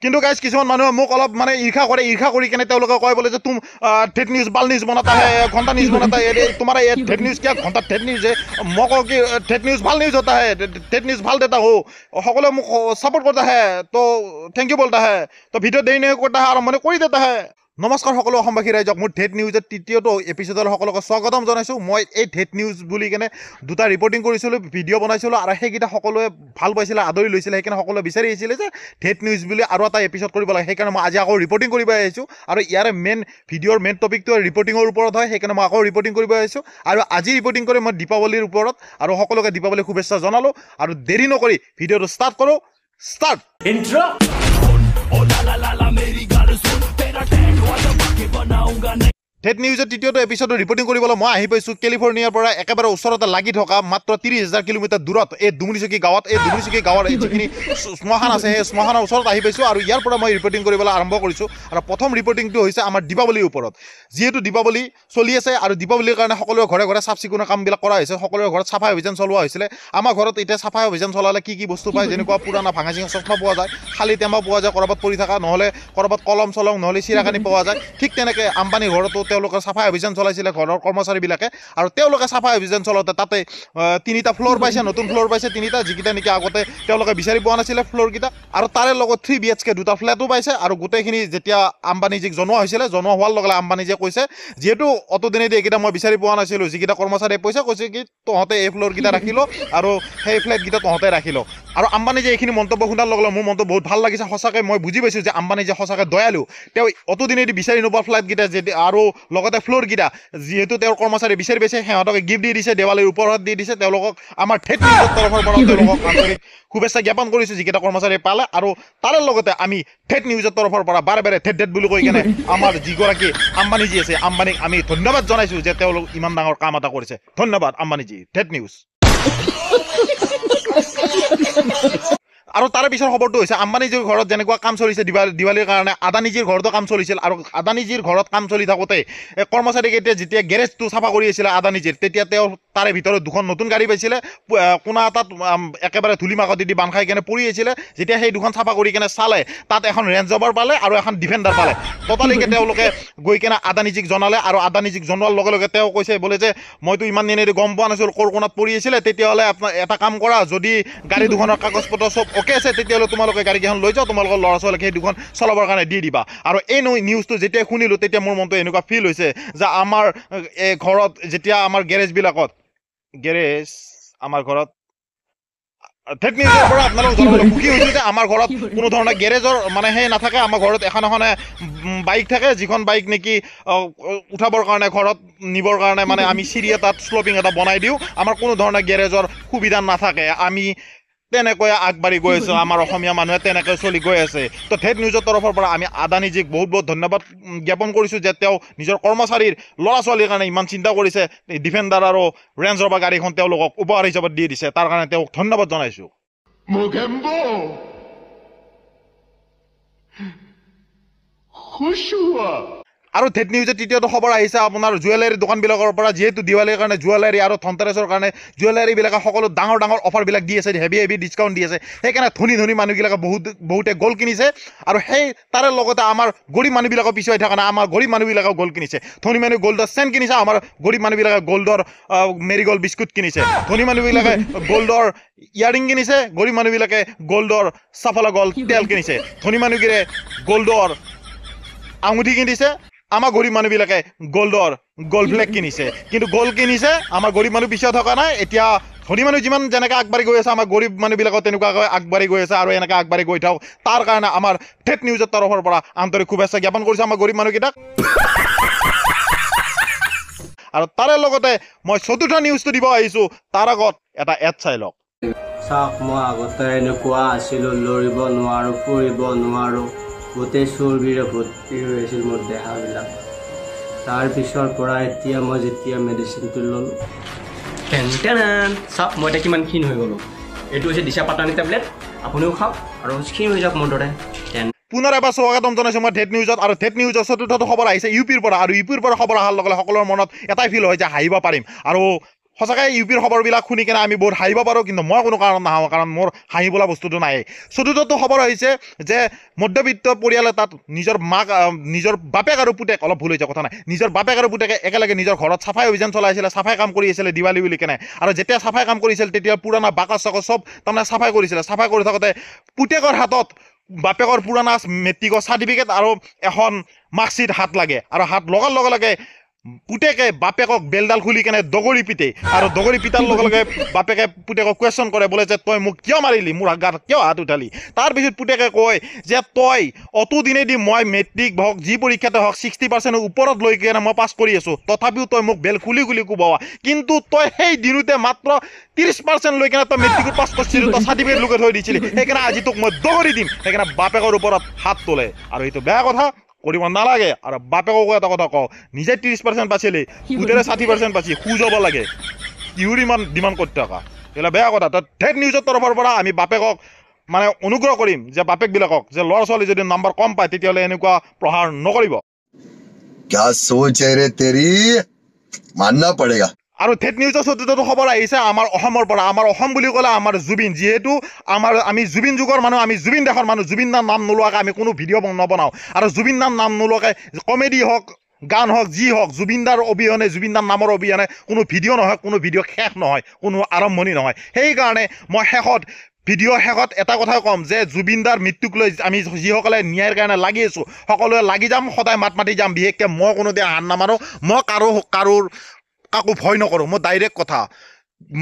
কিন্তু গাইজ কিছুমান মানুহে মোক অলপ মানে ঈৰ্ষা কৰি কেনে তেওঁলোকে কয় বোলে যে তুম ঠেট নিউজ বাল নিউজ বনাতা হে ঘণ্টা নিউজ বনাতা হে তোমাৰ এই ঠেট নিউজ কিয় ঘণ্টা ঠেট নিউজ হে মই কওঁ কি ঠেট নিউজ ভাল নিউজ হতা হে ঠেট নিউজ ভাল দেতা হো সকলোৱে মোক ছাপোৰ্ট কৰতা হে তো থেংক ইউ বলতা হে তো ভিডিঅ' দেৰি নেহি কৰতা হে আৰম্ভণি কৰি দেতা হে নমস্কাৰ সকলো অসমবাসী ৰাইজক মোৰ ঠেট নিউজৰ তৃতীয়টো এপিছ'ডৰ সকলোকে স্বাগতম জনাইছোঁ মই এই ঠেট নিউজ বুলি কেনে দুটা ৰিপৰ্টিং কৰিছিলোঁ ভিডিঅ' বনাইছিলোঁ আৰু সেইকেইটা সকলোৱে ভাল পাইছিলে আদৰি লৈছিলে সেইকাৰণে সকলোৱে বিচাৰি আহিছিলে যে ঠেট নিউজ বুলি আৰু এটা এপিছ'ড কৰিব লাগে সেইকাৰণে মই আজি আকৌ ৰিপৰ্টিং কৰিব আহিছোঁ আৰু ইয়াৰে ভিডিঅ'ৰ মেইন টপিকটো ৰিপৰ্টিঙৰ ওপৰত হয় সেইকাৰণে মই আকৌ ৰিপৰ্টিং কৰিব আহিছোঁ আৰু আজি ৰিপৰ্টিং কৰি মই দীপাৱলীৰ ওপৰত আৰু সকলোকে দীপাৱলীৰ শুভেচ্ছা জনালোঁ আৰু দেৰি নকৰি ভিডিঅ'টো ষ্টাৰ্ট কৰোঁ ষ্টাৰ্ট ইন্ট্ৰ ঠেট নিউজৰ তৃতীয়টো এপিছ'ডৰ ৰিপৰ্টিং কৰিবলৈ মই আহি পাইছোঁ কেলিফৰ্ণিয়াৰ পৰা একেবাৰে ওচৰতে লাগি থকা মাত্ৰ 30,000 কিলোমিটাৰ দূৰত এই ডুমুৰিচকী গাঁৱত এই ডুমুৰিচকী গাঁৱৰ যিখিনি শ্মশান আছে সেই শ্মশানৰ ওচৰত আহি পাইছোঁ আৰু ইয়াৰ পৰা মই ৰিপৰ্টিং কৰিবলৈ আৰম্ভ কৰিছোঁ আৰু প্ৰথম ৰিপৰ্টিংটো হৈছে আমাৰ দীপাৱলীৰ ওপৰত যিহেতু দীপাৱলী চলি আছে আৰু দীপাৱলীৰ কাৰণে সকলোৰে ঘৰে ঘৰে চাফ চিকুণৰ কামবিলাক কৰা হৈছে সকলোৰে ঘৰত চাফাই অভিযান চলোৱা হৈছিলে আমাৰ ঘৰত এতিয়া চাফাই অভিযান চলালে কি বস্তু পায় যেনেকুৱা পুৰণা ভাঙা চিঙা চশমা পোৱা যায় খালী টেমা পোৱা যায় ক'ৰবাত পৰি থকা নহ'লে ক'ৰবাত কলম চলম নহ'লে চিৰাকানি পোৱা যায় ঠিক তেনেকৈ আম্বানীৰ ঘৰতো তেওঁলোকে চাফাই অভিযান চলাইছিলে ঘৰৰ কৰ্মচাৰীবিলাকে আৰু তেওঁলোকে চাফাই অভিযান চলাওঁতে তাতে 3টা ফ্ল'ৰ পাইছে নতুন ফ্ল'ৰ পাইছে 3টা যিকেইটা নেকি আগতে তেওঁলোকে বিচাৰি পোৱা নাছিলে ফ্ল'ৰকেইটা আৰু তাৰে লগত 3 BHK 2টা ফ্লেটো পাইছে আৰু গোটেইখিনি যেতিয়া আম্বানীজীক জনোৱা হৈছিলে জনোৱা হোৱাৰ লগে লগে আম্বানীজীয়ে কৈছে যিহেতু অতদিনেদি এইকেইটা মই বিচাৰি পোৱা নাছিলোঁ যিকেইটা কৰ্মচাৰীয়ে কৈছে কি তহঁতে এই ফ্ল'ৰকেইটা ৰাখি ল আৰু সেই ফ্লেটকেইটা তহঁতে ৰাখি ল আৰু আম্বানীজীয়ে এইখিনি মন্তব্য শুনাৰ লগে লগে মোৰ মনটো বহুত ভাল লাগিছে সঁচাকৈ মই বুজি পাইছোঁ যে আম্বানীজীয়ে সঁচাকৈ দয়ালু তেওঁ অতদিনেদি বিচাৰি নোপোৱা ফ্লাইটকেইটা আৰু লগতে ফ্ল'ৰকেইটা যিহেতু তেওঁৰ কৰ্মচাৰী বিচাৰি পাইছে সিহঁতকে গিফ্ট দি দিছে দেৱালীৰ ওপৰত দি দিছে তেওঁলোকক আমাৰ ঠেট নিউজৰ তৰফৰ পৰা তেওঁলোকক আন্তৰিক শুভেচ্ছা জ্ঞাপন কৰিছোঁ যিকেইটা কৰ্মচাৰীয়ে পালে আৰু তাৰে লগতে আমি ঠেট নিউজৰ তৰফৰ পৰা বাৰে বাৰে ঠেট বুলি কৈ কেনে আমাৰ যিগৰাকী আম্বানীজী আছে আম্বানীক আমি ধন্যবাদ জনাইছোঁ যে তেওঁলোক ইমান ডাঙৰ কাম এটা কৰিছে ধন্যবাদ আম্বানীজী ঠেট নিউজ আৰু তাৰে পিছৰ খবৰটো হৈছে আম্বানীজীৰ ঘৰত যেনেকুৱা কাম চলিছে দিৱালীৰ কাৰণে আদানীজীৰ ঘৰতো কাম চলিছিল আৰু আদানীজীৰ ঘৰত কাম চলি থাকোঁতে কৰ্মচাৰীকেইটাই যেতিয়া গেৰেজটো চাফা কৰি আছিলে আদানীজীৰ তেতিয়া তেওঁ তাৰে ভিতৰত 2খন নতুন গাড়ী পাইছিলে কোনা এটাত একেবাৰে ধূলি মাকতি দি বান্ধ খাই কেনে পৰি আছিলে যেতিয়া সেই 2খন চাফা কৰি কেনে চালে তাত এখন ৰেঞ্জ ৰভাৰ পালে আৰু এখন ডিফেণ্ডাৰ পালে ট'টালিকে তেওঁলোকে গৈ কেনে আদানীজীক জনালে আৰু আদানীজীক জনোৱাৰ লগে লগে তেওঁ কৈছে বোলে যে মইতো ইমান দিনেদি গম পোৱা নাছিলোঁ ক'ৰ কোণাত পৰি আছিলে তেতিয়াহ'লে এটা কাম কৰা যদি গাড়ী 2খনৰ কাগজ পত্ৰ চব অ'কে আছে তেতিয়াহ'লে তোমালোকে গাড়ীকেইখন লৈ যাওঁ তোমালোকৰ ল'ৰা ছোৱালীক সেই 2খন চলাবৰ কাৰণে দি দিবা আৰু এই নিউজটো যেতিয়া শুনিলোঁ তেতিয়া মোৰ মনটো এনেকুৱা ফিল হৈছে যে আমাৰ এই ঘৰত যেতিয়া আমাৰ গেৰেজ আমাৰ ঘৰত ঠেট নিউজৰ পৰা আপোনালোক জনাবলৈ সুখী হৈছোঁ যে আমাৰ ঘৰত কোনো ধৰণৰ গেৰেজৰ মানে সেই নাথাকে আমাৰ ঘৰত এখনে বাইক থাকে যিখন বাইক নেকি উঠাবৰ কাৰণে ঘৰত নিবৰ কাৰণে মানে আমি চিৰি এটাত শ্লপিং এটা বনাই দিওঁ আমাৰ কোনো ধৰণৰ গেৰেজৰ সুবিধা নাথাকে আমি তেনেকৈ আগবাঢ়ি গৈ আছোঁ আমাৰ অসমীয়া মানুহে তেনেকৈ চলি গৈ আছে তো ঠেট নিউজৰ তৰফৰ পৰা আমি আদানীজীক বহুত ধন্যবাদ জ্ঞাপন কৰিছোঁ যে তেওঁ নিজৰ কৰ্মচাৰীৰ ল'ৰা ছোৱালীৰ কাৰণে ইমান চিন্তা কৰিছে ডিফেণ্ডাৰ আৰু ৰেঞ্জ ৰভাৰ গাড়ীখন তেওঁলোকক উপহাৰ হিচাপত দি দিছে তাৰ কাৰণে তেওঁক ধন্যবাদ জনাইছোঁ আৰু ঠেট নিউজৰ তৃতীয়টো খবৰ আহিছে আপোনাৰ জুৱেলাৰী দোকানবিলাকৰ পৰা যিহেতু দিৱালীৰ কাৰণে জুৱেলাৰী আৰু ধনতেৰছৰ কাৰণে জুৱেলাৰীবিলাকে সকলো ডাঙৰ অফাৰবিলাক দি আছে হেভি ডিছকাউণ্ট দি আছে সেইকাৰণে ধনী মানুহবিলাকে বহুতে গ'ল্ড কিনিছে আৰু সেই তাৰে লগতে আমাৰ গৰীব মানুহবিলাকৰ পিছুৱাই থকা নাই আমাৰ গৰীব মানুহবিলাকেও গ'ল্ড কিনিছে ধনী মানুহ গ'ল্ডৰ চেইন কিনিছে আমাৰ গৰীব মানুহবিলাকে গ'ল্ডৰ মেৰিগ'ল্ড বিস্কুট কিনিছে ধনী মানুহবিলাকে গ'ল্ডৰ ইয়াৰিং কিনিছে গৰীব মানুহবিলাকে গ'ল্ডৰ চাফলা গ'ল্ড তেল কিনিছে ধনী মানুহগিৰে গ'ল্ডৰ আঙুঠি কিনিছে আমাৰ গৰীব মানুহবিলাকে গ'ল্ড ফ্লেগ কিনিছে কিন্তু গ'ল্ড কিনিছে আমাৰ গৰীব মানুহ পিছুৱাই থকা নাই এতিয়া ধনী মানুহ যিমান যেনেকৈ আগবাঢ়ি গৈ আছে আমাৰ গৰীব মানুহবিলাকক তেনেকুৱাকৈ আগবাঢ়ি গৈ আছে আৰু এনেকৈ আগবাঢ়ি গৈ থাকক তাৰ কাৰণে আমাৰ ঠেট নিউজৰ তৰফৰ পৰা আন্তৰিক শুভেচ্ছা জ্ঞাপন কৰিছোঁ আমাৰ গৰীব মানুহকেইটাক আৰু তাৰে লগতে মই 4ৰ্থ নিউজটো দিব আহিছোঁ তাৰ আগত এটা এড চাই লওক চাওক মই আগতে এনেকুৱা আছিলোঁ লৰিব নোৱাৰোঁ ফুৰিব নোৱাৰোঁ গোটেই চৰ্বিৰে ভৰ্তি হৈ আছিল মোৰ দেহাবিলাক তাৰপিছৰ পৰা এতিয়া মই যেতিয়া মেডিচিনটো ল'লোঁ চাওক মই এতিয়া কিমান ক্ষীণ হৈ গ'লোঁ এইটো হৈছে দিশা পাটানী টেবলেট আপুনিও খাওক আৰু ক্ষীণ হৈ যাওক মোৰ দৰে পুনৰ এবাৰ স্বাগতম জনাইছোঁ মই ঠেট নিউজত আৰু ঠেট নিউজৰ 4ৰ্থটো খবৰ আহিছে ইউপিৰ পৰা আৰু ইউপিৰ পৰা খবৰ অহাৰ লগে লগে সকলোৰে মনত এটাই ফিল হয় যে হাঁহিব পাৰিম আৰু সঁচাকৈ ইউ পিৰ খবৰবিলাক শুনি কেনে আমি বহুত হাঁহিব পাৰোঁ, কিন্তু মই কোনো কাৰণ নাহাওঁ, কাৰণ মোৰ হাঁহি বোলা বস্তুটো নাই। চতুৰ্থটো খবৰ হৈছে যে মধ্যবিত্ত পৰিয়ালে তাত নিজৰ মাক নিজৰ বাপেক আৰু পুতেক, অলপ ভুল হৈছে কথা নাই, নিজৰ বাপেক আৰু পুতেকে একেলগে নিজৰ ঘৰত চাফাই অভিযান চলাইছিলে, চাফাই কাম কৰি আছিলে দিৱালী বুলি কেনে। আৰু যেতিয়া চাফাই কাম কৰিছিল তেতিয়া পুৰণা বাকচ চাকচ চব তাৰমানে চাফাই কৰিছিলে। চাফাই কৰি থাকোঁতে পুতেকৰ হাতত বাপেকৰ পুৰণা মেট্ৰিকৰ চাৰ্টিফিকেট আৰু এখন মাৰ্কশ্বিট হাত লাগে, আৰু হাত লগাৰ লগে লগে পুতেকে বাপেকক বেলডাল খুলি কেনে দগৰি পিতে, আৰু দগৰি পিটাৰ লগে লগে বাপেকে পুতেকক কুৱেশ্যন কৰে, বোলে যে তই মোক কিয় মাৰিলি, মোৰ গাত কিয় হাত উঠালি। তাৰপিছত পুতেকে কয় যে তই অতো দিনেদি মই মেট্ৰিক হওক যি পৰীক্ষাতে হওক 60% ওপৰত লৈ কেনে মই পাছ কৰি আছোঁ, তথাপিও তই মোক বেল খুলি খুলি কোবাৱা, কিন্তু তই সেই দিনতে মাত্ৰ 30% লৈ কেনে তই মেট্ৰিকত পাছ কৰিছিলি, তই চাৰ্টিফিকেট লুকাই থৈ দিছিলি, সেইকাৰণে আজি তোক মই দগৰি দিম। সেইকাৰণে বাপেকৰ ওপৰত হাত তোলে, আৰু এইটো বেয়া কথা, কৰিব নালাগে। আৰু বাপেককো এটা কথা কওঁ, নিজে 30% পাইছিলি, পুতেৰে 60% পাইছি, শুই যাব লাগে, কিহৰ ইমান ডিমাণ্ড কৰি থকা, এইবিলাক বেয়া কথা। তো ঠেক নিউজৰ তৰফৰ পৰা আমি বাপেকক মানে অনুগ্ৰহ কৰিম যে বাপেকবিলাকক যে ল'ৰা ছোৱালী যদি নাম্বাৰ কম পায় তেতিয়াহ'লে এনেকুৱা প্ৰহাৰ নকৰিব। क्या सोच है रे तेरी, मानना पड़ेगा। আৰু ঠেট নিউজৰ চতুৰ্থটো খবৰ আহিছে আমাৰ অসমৰ পৰা। আমাৰ অসম বুলি ক'লে আমাৰ জুবিন, যিহেতু আমি জুবিন যুগৰ মানুহ, আমি জুবিন দেশৰ মানুহ, জুবিন দাৰ নাম নোলোৱাকৈ আমি কোনো ভিডিঅ' নবনাওঁ, আৰু জুবিন দাৰ নাম নোলোৱাকৈ কমেডি হওক গান হওক যি হওক, জুবিন দাৰ অবিহনে, জুবিন দাৰ নামৰ অবিহনে কোনো ভিডিঅ' নহয়, কোনো ভিডিঅ' শেষ নহয়, কোনো আৰম্ভণি নহয়। সেইকাৰণে মই ভিডিঅ'ৰ শেষত এটা কথাই ক'ম যে জুবিন দাৰ মৃত্যুক লৈ আমি যিসকলে ন্যায়ৰ কাৰণে লাগি আছোঁ সকলোৱে লাগি যাম, সদায় মাত মাতি যাম। বিশেষকৈ মই কোনোদিন হাত নামাৰোঁ, মই কাকো ভয় নকৰোঁ, মই ডাইৰেক্ট কথা,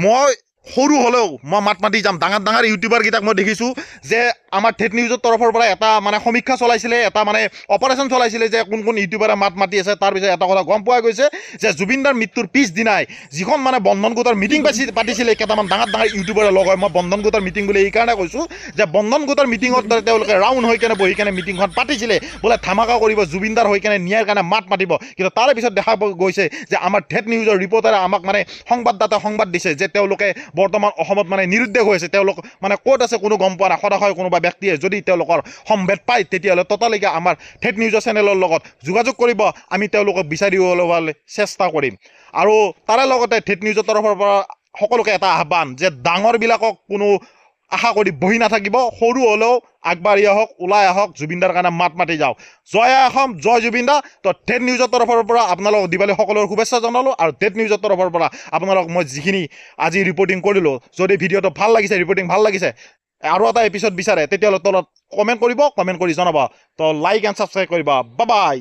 মই সৰু হ'লেও মই মাত মাতি যাম। ডাঙৰ ডাঙৰ ইউটিউবাৰকেইটাক মই দেখিছোঁ যে আমাৰ ঠেট নিউজৰ তৰফৰ পৰা এটা মানে সমীক্ষা চলাইছিলে, এটা মানে অপাৰেশ্যন চলাইছিলে যে কোন কোন ইউটিউবাৰে মাত মাতি আছে। তাৰপিছত এটা কথা গম পোৱা গৈছে যে জুবিন দাৰ মৃত্যুৰ পিছদিনাই যিখন মানে বন্ধন গোটৰ মিটিং পাতিছিলে কেইটামান ডাঙৰ ডাঙৰ ইউটিউবাৰে লগ হয়, মই বন্ধন গোটৰ মিটিং বুলি এইকাৰণে কৈছোঁ যে বন্ধন গোটৰ মিটিঙত তেওঁলোকে ৰাউণ্ড হৈ কেনে বহি কেনে মিটিংখন পাতিছিলে, বোলে ধামাকা কৰিব, জুবিন দাৰ হৈ কেনে ন্যায়ৰ কাৰণে মাত মাতিব। কিন্তু তাৰে পিছত দেখা গৈছে যে আমাৰ ঠেট নিউজৰ ৰিপৰ্টাৰে আমাক মানে সংবাদদাতাই সংবাদ দিছে যে তেওঁলোকে বৰ্তমান অসমত মানে নিৰুদ্দেশ হৈ আছে, তেওঁলোক মানে ক'ত আছে কোনো গম পোৱা নাই। সদায় কোনোবা ব্যক্তিয়ে যদি তেওঁলোকৰ সম্ভেদ পায় তেতিয়াহ'লে ততালৈকে আমাৰ ঠেট নিউজৰ চেনেলৰ লগত যোগাযোগ কৰিব, আমি তেওঁলোকক বিচাৰি উলিয়াবলৈ চেষ্টা কৰিম। আৰু তাৰে লগতে ঠেট নিউজৰ তৰফৰ পৰা সকলোকে এটা আহ্বান যে ডাঙৰবিলাকক কোনো আশা কৰি বহি নাথাকিব, সৰু হ'লেও আগবাঢ়ি আহক, ওলাই আহক, জুবিনদাৰ কাৰণে মাত মাতি যাওঁ। জয় অসম, জয় জুবিন দা। তো ঠেট নিউজৰ তৰফৰ পৰা আপোনালোকক দিৱালী সকলোৰে শুভেচ্ছা জনালোঁ। আৰু ঠেট নিউজৰ তৰফৰ পৰা আপোনালোকক মই যিখিনি আজি ৰিপৰ্টিং কৰিলোঁ, যদি ভিডিঅ'টো ভাল লাগিছে, ৰিপৰ্টিং ভাল লাগিছে, আৰু এটা এপিছড বিচাৰে তেতিয়াহ'লে তলত কমেণ্ট কৰিব, কমেণ্ট কৰি জনাব। তো লাইক এণ্ড ছাবস্ক্ৰাইব কৰিবা। Bye bye.